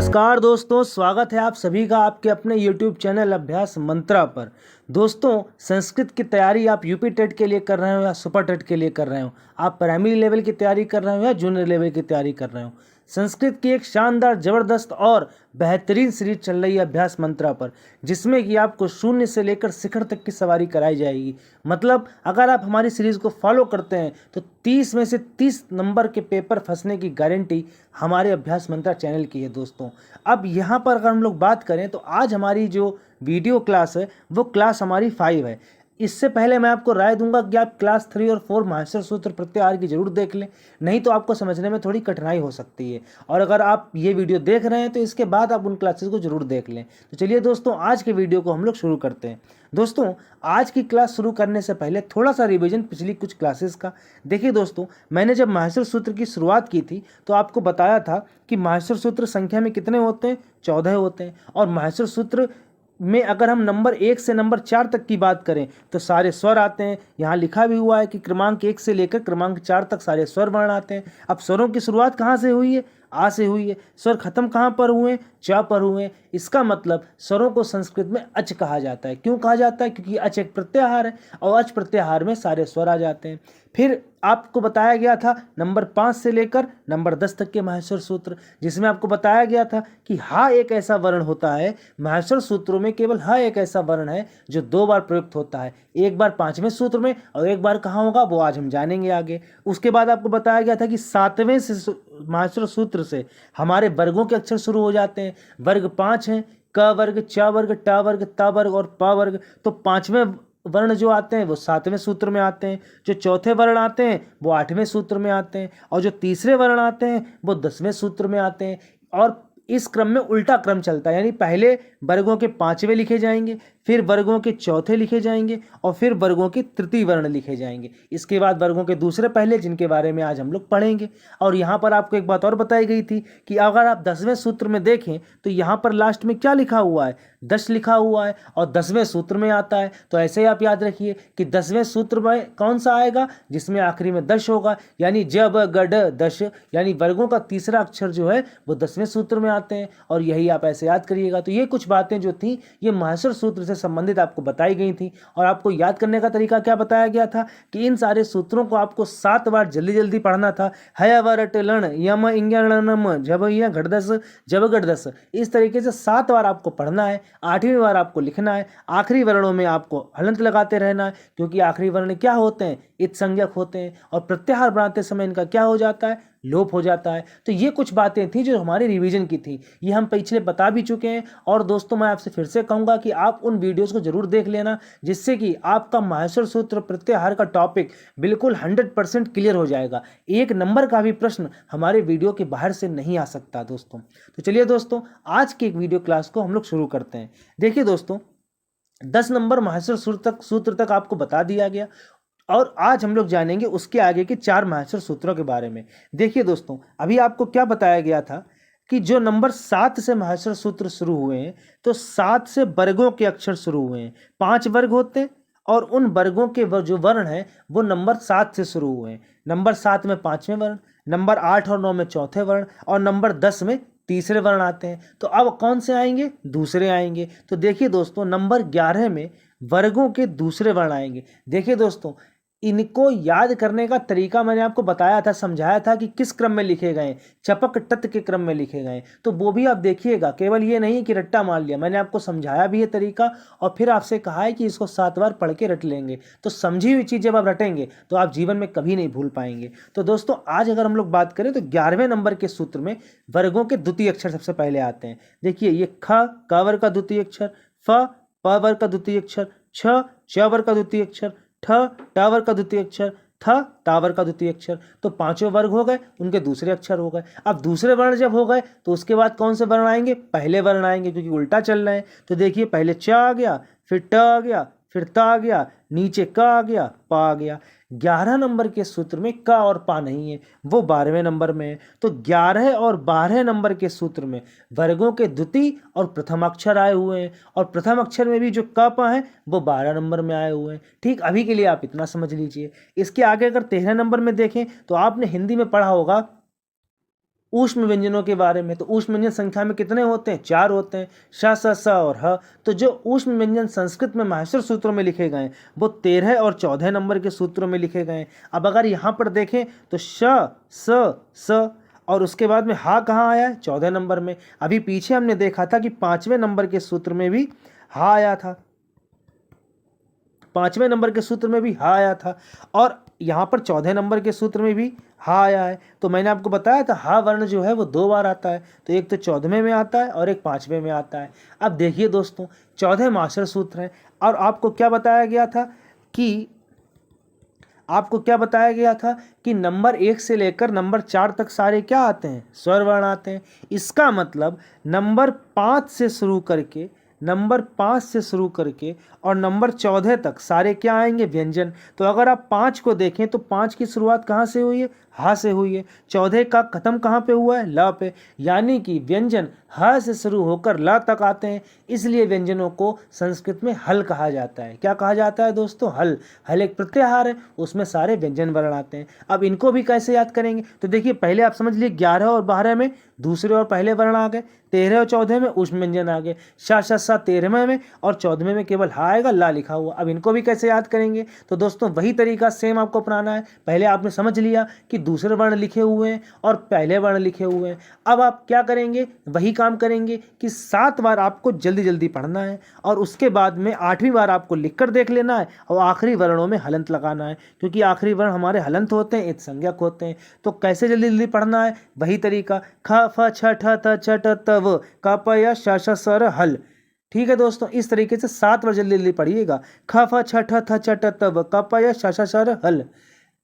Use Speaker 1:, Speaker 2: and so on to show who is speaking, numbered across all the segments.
Speaker 1: नमस्कार दोस्तों, स्वागत है आप सभी का आपके अपने YouTube चैनल अभ्यास मंत्रा पर। दोस्तों, संस्कृत की तैयारी आप यूपी टेट के लिए कर रहे हो या सुपर टेट के लिए कर रहे हो, आप प्राइमरी लेवल की तैयारी कर रहे हो या जूनियर लेवल की तैयारी कर रहे हो, संस्कृत की एक शानदार, ज़बरदस्त और बेहतरीन सीरीज चल रही है अभ्यास मंत्रा पर, जिसमें कि आपको शून्य से लेकर शिखर तक की सवारी कराई जाएगी। मतलब अगर आप हमारी सीरीज़ को फॉलो करते हैं तो 30 में से 30 नंबर के पेपर फंसने की गारंटी हमारे अभ्यास मंत्रा चैनल की है दोस्तों। अब यहाँ पर अगर हम लोग बात करें तो आज हमारी जो वीडियो क्लास है वो क्लास हमारी 5 है। इससे पहले मैं आपको राय दूंगा कि आप क्लास 3 और 4 माहेश्वर सूत्र प्रत्याहार की जरूर देख लें, नहीं तो आपको समझने में थोड़ी कठिनाई हो सकती है। और अगर आप ये वीडियो देख रहे हैं तो इसके बाद आप उन क्लासेस को जरूर देख लें। तो चलिए दोस्तों, आज के वीडियो को हम लोग शुरू करते हैं। दोस्तों, आज की क्लास शुरू करने से पहले थोड़ा सा रिवीजन पिछली कुछ क्लासेस का। देखिए दोस्तों, मैंने जब माहेश्वर सूत्र की शुरुआत की थी तो आपको बताया था कि माहेश्वर सूत्र संख्या में कितने होते हैं, 14 होते हैं। और माहेश्वर सूत्र में अगर हम नंबर 1 से नंबर 4 तक की बात करें तो सारे स्वर आते हैं। यहाँ लिखा भी हुआ है कि क्रमांक 1 से लेकर क्रमांक 4 तक सारे स्वर वर्ण आते हैं। अब स्वरों की शुरुआत कहाँ से हुई है? आ से हुई है। स्वर खत्म कहाँ पर हुए हैं? च पर हुए हैं। इसका मतलब स्वरों को संस्कृत में अच कहा जाता है। क्यों कहा जाता है? क्योंकि अच एक प्रत्याहार है और अच प्रत्याहार में सारे स्वर आ जाते हैं। फिर आपको बताया गया था नंबर 5 से लेकर नंबर 10 तक के माहेश्वर सूत्र, जिसमें आपको बताया गया था कि हा एक ऐसा वर्ण होता है, माहेश्वर सूत्रों में केवल हा एक ऐसा वर्ण है जो 2 बार प्रयुक्त होता है, एक बार 5वें सूत्र में और एक बार कहाँ होगा वो आज हम जानेंगे आगे। उसके बाद आपको बताया गया था कि 7वें से माहेश्वर सूत्र से हमारे वर्गों के अक्षर शुरू हो जाते हैं। वर्ग 5 हैं, क वर्ग, च वर्ग, ट वर्ग, त वर्ग और प वर्ग। तो 5वें वर्ण जो आते हैं वो 7वें सूत्र में आते हैं, जो चौथे वर्ण आते हैं वो 8वें सूत्र में आते हैं और जो तीसरे वर्ण आते हैं वो 10वें सूत्र में आते हैं। और इस क्रम में उल्टा क्रम चलता है, यानी पहले वर्गों के 5वें लिखे जाएंगे, फिर वर्गों के चौथे लिखे जाएंगे और फिर वर्गों के तृतीय वर्ण लिखे जाएंगे। इसके बाद वर्गों के दूसरे पहले, जिनके बारे में आज हम लोग पढ़ेंगे। और यहाँ पर आपको एक बात और बताई गई थी कि अगर आप 10वें सूत्र में देखें तो यहाँ पर लास्ट में क्या लिखा हुआ है? 10 लिखा हुआ है और 10वें सूत्र में आता है। तो ऐसे ही आप याद रखिए कि 10वें सूत्र में कौन सा आएगा? जिसमें आखिरी में 10 होगा, यानी जब गड 10, यानी वर्गों का तीसरा अक्षर जो है वो 10वें सूत्र में आते हैं। और यही आप ऐसे याद करिएगा। तो ये कुछ बातें जो थी ये माहेश्वर सूत्र से संबंधित आपको बताई गई थी। और आपको याद करने का तरीका क्या बताया गया था कि इन सारे सूत्रों को आपको 7 बार जल्दी जल्दी पढ़ना था। हय वरट लण यम इंगणनम जब यह घटदस जब घटदस, इस तरीके से 7 बार आपको पढ़ना है। 8वीं बार आपको लिखना है। आखिरी वर्णों में आपको हलंत लगाते रहना है, क्योंकि आखिरी वर्ण क्या होते हैं? इत संज्ञक होते हैं और प्रत्याहार बनाते समय इनका क्या हो जाता है? लोप हो जाता है। तो ये कुछ बातें थी जो हमारी रिवीजन की थी, ये हम पिछले बता भी चुके हैं। और दोस्तों, मैं आपसे फिर से कहूंगा कि आप उन वीडियोस को जरूर देख लेना, जिससे कि आपका माहेश्वर सूत्र प्रत्याहार का टॉपिक बिल्कुल 100% क्लियर हो जाएगा। एक नंबर का भी प्रश्न हमारे वीडियो के बाहर से नहीं आ सकता दोस्तों। तो चलिए दोस्तों, आज की एक वीडियो क्लास को हम लोग शुरू करते हैं। देखिए दोस्तों, 10 नंबर माहेश्वर सूत्र तक आपको बता दिया गया और आज हम लोग जानेंगे उसके आगे के 4 माहेश्वर सूत्रों के बारे में। देखिए दोस्तों, अभी आपको क्या बताया गया था कि जो नंबर 7 से माहेश्वर सूत्र शुरू हुए हैं तो 7 से वर्गों के अक्षर शुरू हुए हैं। 5 वर्ग होते हैं और उन वर्गों के जो वर्ण हैं वो नंबर 7 से शुरू हुए हैं। नंबर 7 में 5वें वर्ण, नंबर 8 और 9 में चौथे वर्ण और नंबर 10 में तीसरे वर्ण आते हैं। तो अब कौन से आएंगे? दूसरे आएंगे। तो देखिए दोस्तों, नंबर 11 में वर्गों के दूसरे वर्ण आएंगे। देखिए दोस्तों, इनको याद करने का तरीका मैंने आपको बताया था, समझाया था कि किस क्रम में लिखे गए, चपक टत के क्रम में लिखे गए। तो वो भी आप देखिएगा, केवल ये नहीं कि रट्टा मार लिया, मैंने आपको समझाया भी है तरीका और फिर आपसे कहा है कि इसको 7 बार पढ़ के रट लेंगे। तो समझी हुई चीज़ जब आप रटेंगे तो आप जीवन में कभी नहीं भूल पाएंगे। तो दोस्तों, आज अगर हम लोग बात करें तो 11वें नंबर के सूत्र में वर्गों के द्वितीय अक्षर सबसे पहले आते हैं। देखिए, ये ख क वर्ग का द्वितीय अक्षर, फ प वर्ग का द्वितीय अक्षर, छ च वर्ग का द्वितीय अक्षर, ठ ट वर्ग का द्वितीय अक्षर, थ ता वर्ग का द्वितीय अक्षर। तो 5 वर्ग हो गए, उनके दूसरे अक्षर हो गए। अब दूसरे वर्ण जब हो गए तो उसके बाद कौन से वर्ण आएंगे? पहले वर्ण आएंगे, क्योंकि उल्टा चल रहे हैं। तो देखिए, पहले च आ गया, फिर ट आ गया, फिर ता आ गया, नीचे क आ गया, पा आ गया। 11 नंबर के सूत्र में क और पा नहीं है, वो 12वें नंबर में है। तो 11 और 12 नंबर के सूत्र में वर्गों के द्वितीय और प्रथम अक्षर आए हुए हैं और प्रथम अक्षर में भी जो क पा है वो 12 नंबर में आए हुए हैं। ठीक, अभी के लिए आप इतना समझ लीजिए। इसके आगे अगर 13 नंबर में देखें तो आपने हिंदी में पढ़ा होगा ऊष्म व्यंजनों के बारे में। तो ऊष्म व्यंजन संख्या में कितने होते हैं? 4 होते हैं, श, स, स और ह। तो जो ऊष्म व्यंजन संस्कृत में माहेश्वर सूत्रों में लिखे गए हैं वो 13 और 14 नंबर के सूत्रों में लिखे गए हैं। अब अगर यहाँ पर देखें तो श, स और उसके बाद में हा कहाँ आया है? 14 नंबर में। अभी पीछे हमने देखा था कि 5वें नंबर के सूत्र में भी हा आया था, 5वें नंबर के सूत्र में भी हा आया था और यहाँ पर 14 नंबर के सूत्र में भी हा आया है। तो मैंने आपको बताया था हा वर्ण जो है वो 2 बार आता है, तो एक तो 14वें में आता है और एक 5वें में आता है। अब देखिए दोस्तों, 14 मास्टर सूत्र हैं और आपको क्या बताया गया था कि नंबर 1 से लेकर नंबर 4 तक सारे क्या आते हैं? स्वर वर्ण आते हैं। इसका मतलब नंबर 5 से शुरू करके और नंबर 14 तक सारे क्या आएंगे? व्यंजन। तो अगर आप 5 को देखें तो 5 की शुरुआत कहाँ से हुई है? हा से हुई है। 14 का खत्म कहाँ पे हुआ है? ल पे। यानी कि व्यंजन ह से शुरू होकर ल तक आते हैं, इसलिए व्यंजनों को संस्कृत में हल कहा जाता है। क्या कहा जाता है दोस्तों? हल। हल एक प्रत्याहार है, उसमें सारे व्यंजन वर्ण आते हैं। अब इनको भी कैसे याद करेंगे? तो देखिए, पहले आप समझ लिए 11 और 12 में दूसरे और पहले वर्ण आ गए, 13 और 14 में ऊष्म व्यंजन आ गए, श, श, स 13वें में और 14वें में केवल हा आएगा, ला लिखा हुआ। अब इनको भी कैसे याद करेंगे? तो दोस्तों वही तरीका सेम आपको अपनाना है। पहले आपने समझ लिया कि दूसरे वर्ण लिखे हुए हैं और पहले वर्ण लिखे हुए हैं। अब आप क्या करेंगे? वही काम करेंगे कि 7 बार आपको जल्दी जल्दी पढ़ना है और उसके बाद में 8वीं बार आपको लिखकर देख लेना है और आखिरी वर्णों में हलंत लगाना है, क्योंकि आखिरी वर्ण हमारे हलंत होते हैं, इत संज्ञक होते हैं। तो कैसे जल्दी जल्दी पढ़ना है? वही तरीका, ख, फ, छ, ठ, थ, छ, ट, त, व, क, प, य, श, श, स, र, हल। ठीक है दोस्तों, इस तरीके से 7 बार जल्दी जल्दी पढ़िएगा। ख, फ, छ, ठ, थ, छ, ट, त, व, क, प, य, श, श, स, र, हल।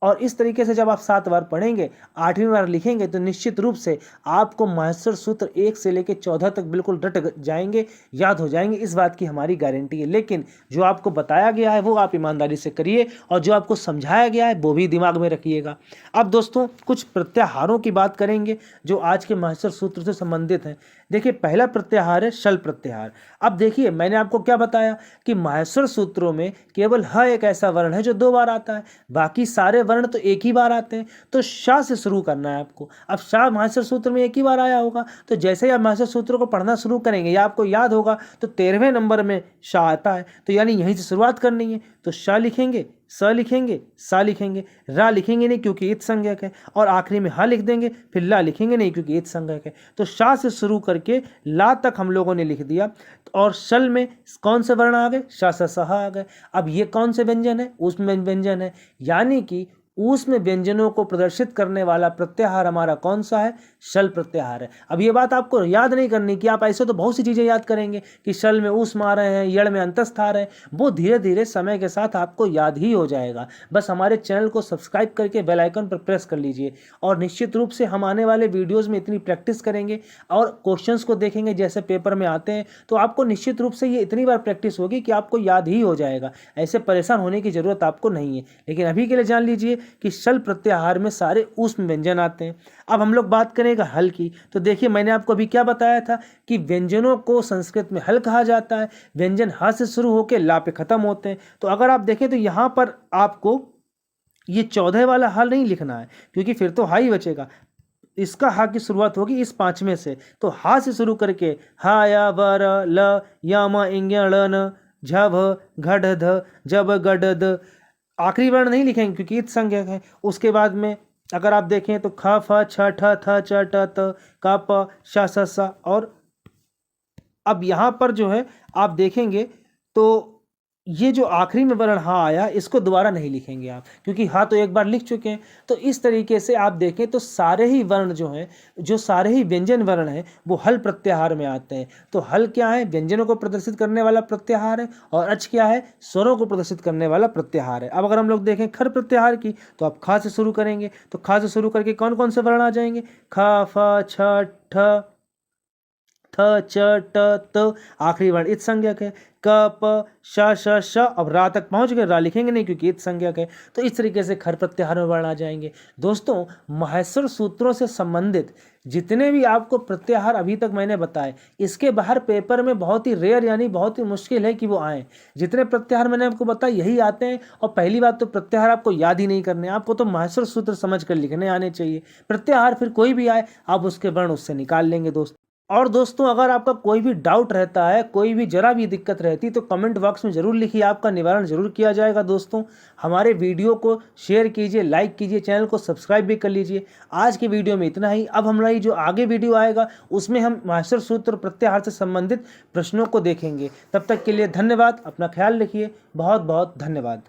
Speaker 1: और इस तरीके से जब आप 7 बार पढ़ेंगे, 8वीं बार लिखेंगे, तो निश्चित रूप से आपको माहेश्वर सूत्र 1 से लेकर 14 तक बिल्कुल रट जाएंगे, याद हो जाएंगे। इस बात की हमारी गारंटी है। लेकिन जो आपको बताया गया है वो आप ईमानदारी से करिए और जो आपको समझाया गया है वो भी दिमाग में रखिएगा। अब दोस्तों कुछ प्रत्याहारों की बात करेंगे जो आज के माहेश्वर सूत्र से संबंधित हैं। देखिए, पहला प्रत्याहार है शल प्रत्याहार। अब देखिए, मैंने आपको क्या बताया कि माहेश्वर सूत्रों में केवल ह एक ऐसा वर्ण है जो 2 बार आता है, बाकी सारे वर्ण तो एक ही बार आते हैं। तो शा से शुरू करना है आपको। अब शा माहेश्वर सूत्र में एक ही बार आया होगा, तो जैसे ही आप माहेश्वर सूत्रों को पढ़ना शुरू करेंगे या आपको याद होगा तो 13वें नंबर में शा आता है, तो यानी यहीं से शुरुआत करनी है। तो शा लिखेंगे, स लिखेंगे, सा लिखेंगे, रा लिखेंगे नहीं क्योंकि इत संज्ञक है, और आखिरी में हा लिख देंगे, फिर ला लिखेंगे नहीं क्योंकि इत संज्ञक है। तो शा से शुरू करके ला तक हम लोगों ने लिख दिया। और शल में कौन से वर्ण आ गए? श, स, स, ह आ गए। अब ये कौन से व्यंजन है? ऊष्म व्यंजन है, यानी कि ऊष्म व्यंजनों को प्रदर्शित करने वाला प्रत्याहार हमारा कौन सा है? शल प्रत्याहार है। अब ये बात आपको याद नहीं करनी कि आप ऐसे तो बहुत सी चीज़ें याद करेंगे कि शल में ऊष्म आ रहे हैं, यड़ में अंतस्थ आ रहे हैं, वो धीरे धीरे समय के साथ आपको याद ही हो जाएगा। बस हमारे चैनल को सब्सक्राइब करके बेल आइकन पर प्रेस कर लीजिए और निश्चित रूप से हम आने वाले वीडियोज़ में इतनी प्रैक्टिस करेंगे और क्वेश्चंस को देखेंगे जैसे पेपर में आते हैं, तो आपको निश्चित रूप से ये इतनी बार प्रैक्टिस होगी कि आपको याद ही हो जाएगा। ऐसे परेशान होने की ज़रूरत आपको नहीं है। लेकिन अभी के लिए जान लीजिए कि शल प्रत्याहार में सारे ऊष्म व्यंजन आते हैं। अब हम लोग बात करेंगे हल की। तो देखिए, मैंने आपको अभी क्या बताया था कि व्यंजनों को संस्कृत में हल कहा जाता है। व्यंजन ह से शुरू होकर ला पे खत्म होते हैं। तो अगर आप देखें तो यहाँ पर आपको ये 14 वाला हल नहीं लिखना है, क्योंकि फिर तो हा ही बचेगा। इसका हा की शुरुआत होगी इस 5वें से। तो हा से शुरू करके हा, या, वर, ल, या, म, इंग, ण, न, झ, भ, घ, ढ, ध, जब, गड, द। आखिरी वर्ण नहीं लिखेंगे क्योंकि इत संज्ञक है। उसके बाद में अगर आप देखें तो ख, फ, छ, ठ, थ, च, ट, त, क, प, श, स, स। और अब यहाँ पर जो है आप देखेंगे तो ये जो आखिरी में वर्ण हा आया, इसको दोबारा नहीं लिखेंगे आप, क्योंकि हा तो एक बार लिख चुके हैं। तो इस तरीके से आप देखें तो सारे ही वर्ण जो हैं, जो सारे ही व्यंजन वर्ण हैं, वो हल प्रत्याहार में आते हैं। तो हल क्या है? व्यंजनों को प्रदर्शित करने वाला प्रत्याहार है, और अच क्या है? स्वरों को प्रदर्शित करने वाला प्रत्याहार है। अब अगर हम लोग देखें खर प्रत्याहार की, तो आप खा से शुरू करेंगे। तो खा से शुरू करके कौन कौन से वर्ण आ जाएंगे? ख, फ, छ, ठ, थ छ ट त आखिरी वर्ण इत संज्ञक है। क प श श श। अब रा तक पहुंच गए, रा लिखेंगे नहीं क्योंकि इत संज्ञक है। तो इस तरीके से खर प्रत्याहार में वर्ण आ जाएंगे। दोस्तों, माहेश्वर सूत्रों से संबंधित जितने भी आपको प्रत्याहार अभी तक मैंने बताए, इसके बाहर पेपर में बहुत ही रेयर यानी बहुत ही मुश्किल है कि वो आए। जितने प्रत्याहार मैंने आपको बताया यही आते हैं। और पहली बात तो प्रत्याहार आपको याद ही नहीं करने, आपको तो माहेश्वर सूत्र समझ कर लिखने आने चाहिए। प्रत्याहार फिर कोई भी आए आप उसके वर्ण उससे निकाल लेंगे दोस्तों। और दोस्तों, अगर आपका कोई भी डाउट रहता है, कोई भी जरा भी दिक्कत रहती तो कमेंट बॉक्स में ज़रूर लिखिए, आपका निवारण ज़रूर किया जाएगा। दोस्तों, हमारे वीडियो को शेयर कीजिए, लाइक कीजिए, चैनल को सब्सक्राइब भी कर लीजिए। आज की वीडियो में इतना ही। अब हमारी जो आगे वीडियो आएगा उसमें हम माहेश्वर सूत्र प्रत्याहार से संबंधित प्रश्नों को देखेंगे। तब तक के लिए धन्यवाद, अपना ख्याल रखिए, बहुत बहुत धन्यवाद।